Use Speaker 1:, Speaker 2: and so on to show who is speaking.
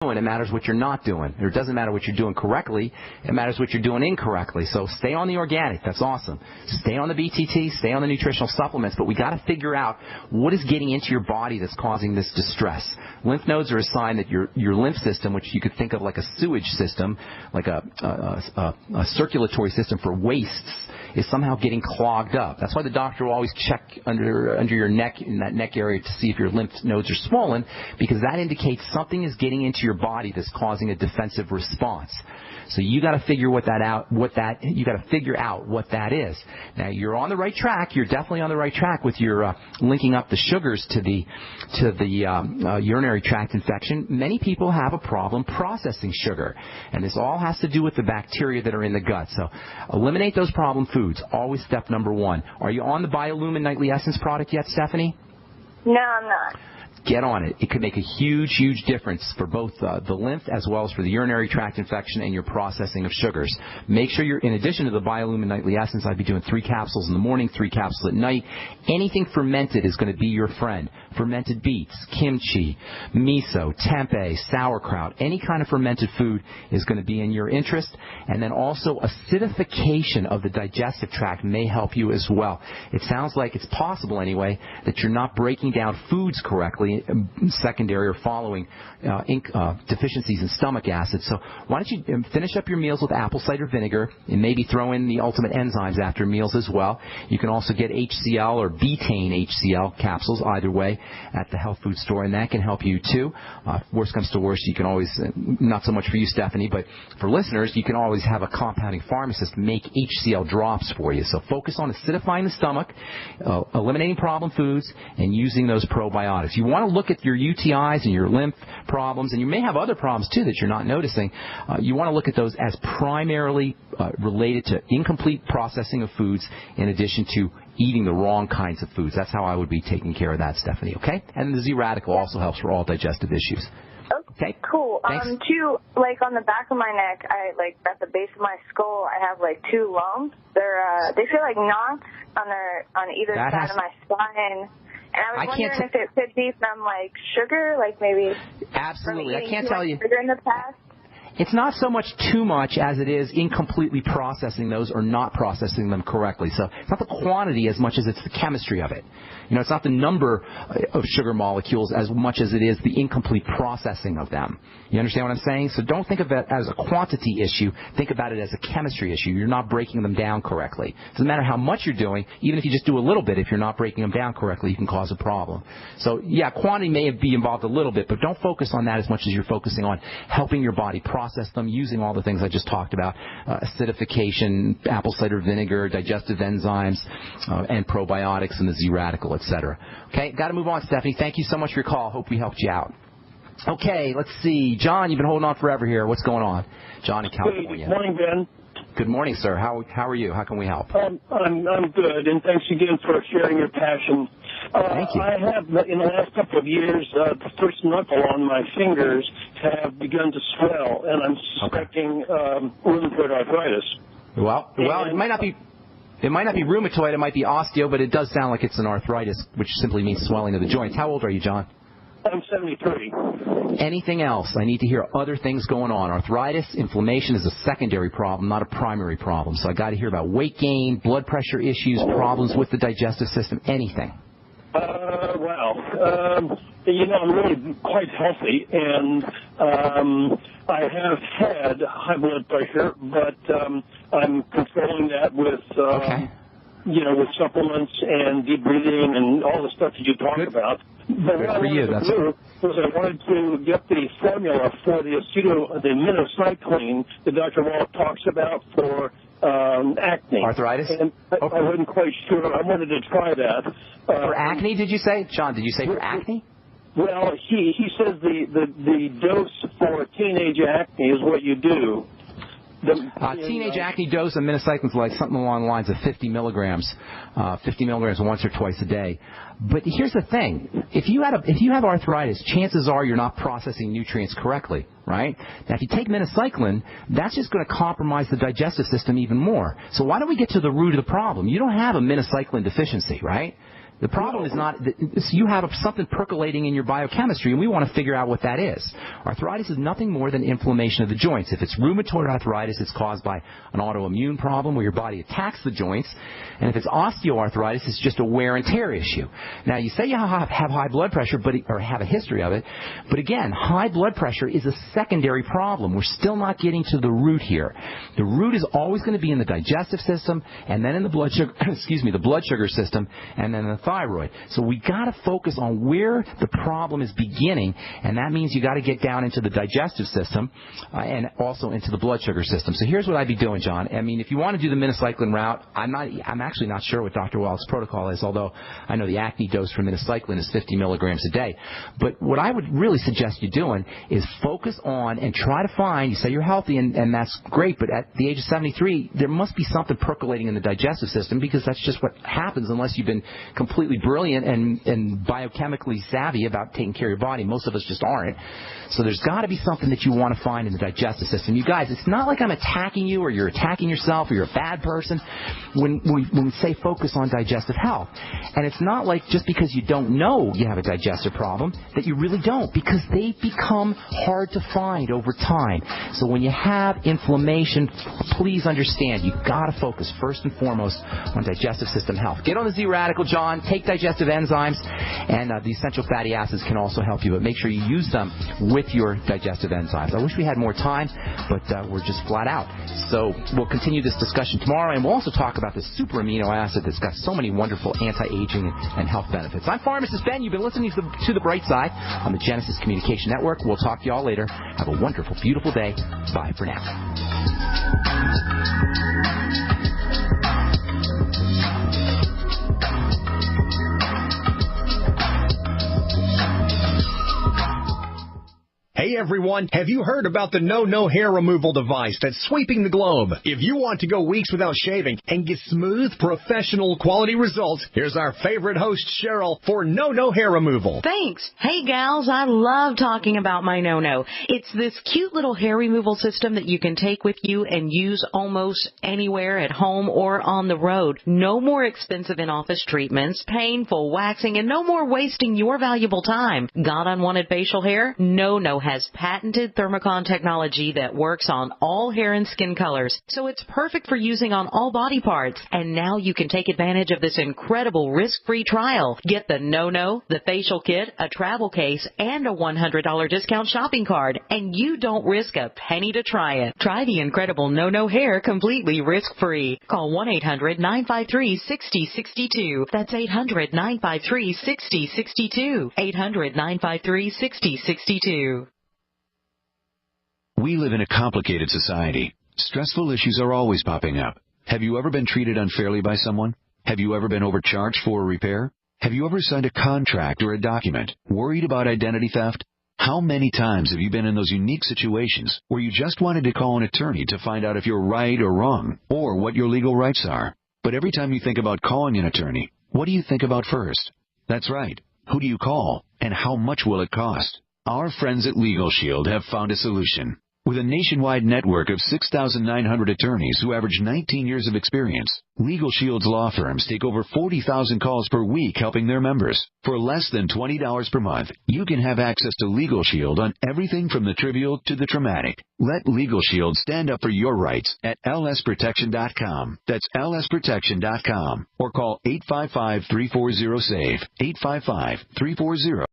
Speaker 1: It matters what you're not doing. It doesn't matter what you're doing correctly. It matters what you're doing incorrectly. So stay on the organic. That's awesome. Stay on the BTT. Stay on the nutritional supplements. But we got to figure out what is getting into your body that's causing this distress. Lymph nodes are a sign that your lymph system, which you could think of like a sewage system, like a circulatory system for wastes, is somehow getting clogged up. That's why the doctor will always check under your neck, in that neck area, to see if your lymph nodes are swollen, because that indicates something is getting into your body that's causing a defensive response. So you got to figure what that is. Now you're on the right track. You're definitely on the right track with your linking up the sugars to the urinary tract infection. Many people have a problem processing sugar, and this all has to do with the bacteria that are in the gut. So eliminate those problem foods. Always step number one. Are you on the Biolumin Nightly Essence product yet, Stephanie?
Speaker 2: No, I'm not.
Speaker 1: Get on it. It could make a huge, huge difference for both the lymph as well as for the urinary tract infection and your processing of sugars. Make sure you're, in addition to the Biolumin Nightly Essence, I'd be doing 3 capsules in the morning, 3 capsules at night. Anything fermented is going to be your friend. Fermented beets, kimchi, miso, tempeh, sauerkraut, any kind of fermented food is going to be in your interest. And then also acidification of the digestive tract may help you as well. It sounds like it's possible anyway that you're not breaking down foods correctly, secondary or following deficiencies in stomach acid. So why don't you finish up your meals with apple cider vinegar and maybe throw in the ultimate enzymes after meals as well. You can also get HCl or betaine HCl capsules, either way, at the health food store, and that can help you too. Worst comes to worst, you can always, not so much for you, Stephanie, but for listeners, you can always have a compounding pharmacist make HCl drops for you. So focus on acidifying the stomach, eliminating problem foods, and using those probiotics. You want to look at your UTIs and your lymph problems, and you may have other problems too that you're not noticing. You want to look at those as primarily related to incomplete processing of foods in addition to eating the wrong kinds of foods. That's how I would be taking care of that, Stephanie, okay? And the Z-Radical also helps for all digestive issues. Okay.
Speaker 2: Cool. Too, like on the back of my neck, at the base of my skull, I have 2 lumps. They feel like knots on either side of my spine. And I was wondering if it could be from sugar, maybe.
Speaker 1: Absolutely. I can't tell you.
Speaker 2: Sugar in the past.
Speaker 1: It's not so much too much as it is incompletely processing those or not processing them correctly. So it's not the quantity as much as it's the chemistry of it. It's not the number of sugar molecules as much as it is the incomplete processing of them. You understand what I'm saying? So don't think of it as a quantity issue. Think about it as a chemistry issue. You're not breaking them down correctly. It doesn't matter how much you're doing. Even if you just do a little bit, if you're not breaking them down correctly, you can cause a problem. So, yeah, quantity may be involved a little bit, but don't focus on that as much as you're focusing on helping your body process them using all the things I just talked about, acidification, apple cider vinegar, digestive enzymes, and probiotics, and the Z-Radical, etc. Okay, got to move on, Stephanie. Thank you so much for your call. Hope we helped you out. Okay, let's see. John, you've been holding on forever here. What's going on? John in California.
Speaker 3: Good morning, Ben.
Speaker 1: Good morning, sir. How are you? How can we help?
Speaker 3: I'm good, and thanks again for sharing your passion.
Speaker 1: Thank you.
Speaker 3: I have, in the last couple of years, the first knuckle on my fingers have begun to swell, and I'm suspecting rheumatoid arthritis.
Speaker 1: Well, it might not be. It might not be rheumatoid. It might be osteo, but it does sound like it's an arthritis, which simply means swelling of the joints. How old are you, John?
Speaker 3: I'm 73.
Speaker 1: Anything else? I need to hear other things going on. Arthritis, inflammation is a secondary problem, not a primary problem. So I got to hear about weight gain, blood pressure issues, problems with the digestive system, anything.
Speaker 3: I'm really quite healthy, and I have had high blood pressure, but I'm controlling that with with supplements and deep breathing and all the stuff that you talk about. But what I wanted to do was I wanted to get the formula for the minocycline that Dr. Wall talks about for acne.
Speaker 1: Arthritis?
Speaker 3: And I wasn't quite sure. I wanted to try that.
Speaker 1: For acne, did you say? John, did you say for acne?
Speaker 3: Well, he says the dose for teenage acne is what you do.
Speaker 1: Teenage acne dose of minocycline is like something along the lines of 50 milligrams once or twice a day. But here's the thing: if you have arthritis, chances are you're not processing nutrients correctly, right? Now, if you take minocycline, that's just going to compromise the digestive system even more. So why don't we get to the root of the problem? You don't have a minocycline deficiency, right? The problem is not that you have something percolating in your biochemistry, and we want to figure out what that is. Arthritis is nothing more than inflammation of the joints. If it's rheumatoid arthritis, it's caused by an autoimmune problem where your body attacks the joints. And if it's osteoarthritis, it's just a wear and tear issue. Now, you say you have high blood pressure, or have a history of it, but again, high blood pressure is a secondary problem. We're still not getting to the root here. The root is always going to be in the digestive system, and then in the blood sugar, the blood sugar system, and then the thyroid. So we got to focus on where the problem is beginning, and that means you got to get down into the digestive system and also into the blood sugar system. So here's what I'd be doing, John. I mean, if you want to do the minocycline route, I'm actually not sure what Dr. Well's protocol is, although I know the acne dose for minocycline is 50 milligrams a day. But what I would really suggest you doing is focus on and try to find, you say you're healthy, and that's great, but at the age of 73, there must be something percolating in the digestive system, because that's just what happens unless you've been completely brilliant and biochemically savvy about taking care of your body. Most of us just aren't. So there's got to be something that you want to find in the digestive system. You guys, it's not like I'm attacking you or you're attacking yourself or you're a bad person when we say focus on digestive health. And it's not like just because you don't know you have a digestive problem that you really don't, because they become hard to find over time. So when you have inflammation, please understand you've got to focus first and foremost on digestive system health. Get on the Z-Radical, John. Take digestive enzymes, and the essential fatty acids can also help you, but make sure you use them with your digestive enzymes. I wish we had more time, but we're just flat out. So we'll continue this discussion tomorrow, and we'll also talk about the super amino acid that's got so many wonderful anti-aging and health benefits. I'm Pharmacist Ben. You've been listening to The Bright Side on the Genesis Communication Network. We'll talk to you all later. Have a wonderful, beautiful day. Bye for now.
Speaker 4: Hey everyone, have you heard about the No hair removal device that's sweeping the globe? If you want to go weeks without shaving and get smooth, professional quality results, here's our favorite host, Cheryl, for No hair removal.
Speaker 5: Thanks. Hey gals, I love talking about my No. It's this cute little hair removal system that you can take with you and use almost anywhere at home or on the road. No more expensive in-office treatments, painful waxing, and no more wasting your valuable time. Got unwanted facial hair? No has patented Thermocon technology that works on all hair and skin colors, so it's perfect for using on all body parts. And now you can take advantage of this incredible risk-free trial. Get the No, the facial kit, a travel case, and a $100 discount shopping card, and you don't risk a penny to try it. Try the incredible No hair completely risk-free. Call 1-800-953-6062. That's 800-953-6062. 800-953-6062.
Speaker 6: We live in a complicated society. Stressful issues are always popping up. Have you ever been treated unfairly by someone? Have you ever been overcharged for a repair? Have you ever signed a contract or a document? Worried about identity theft? How many times have you been in those unique situations where you just wanted to call an attorney to find out if you're right or wrong, or what your legal rights are? But every time you think about calling an attorney, what do you think about first? That's right. Who do you call, and how much will it cost? Our friends at Legal Shield have found a solution. With a nationwide network of 6,900 attorneys who average 19 years of experience, Legal Shield's law firms take over 40,000 calls per week helping their members. For less than $20 per month, you can have access to Legal Shield on everything from the trivial to the traumatic. Let Legal Shield stand up for your rights at lsprotection.com. That's lsprotection.com. Or call 855-340-SAVE, 855-340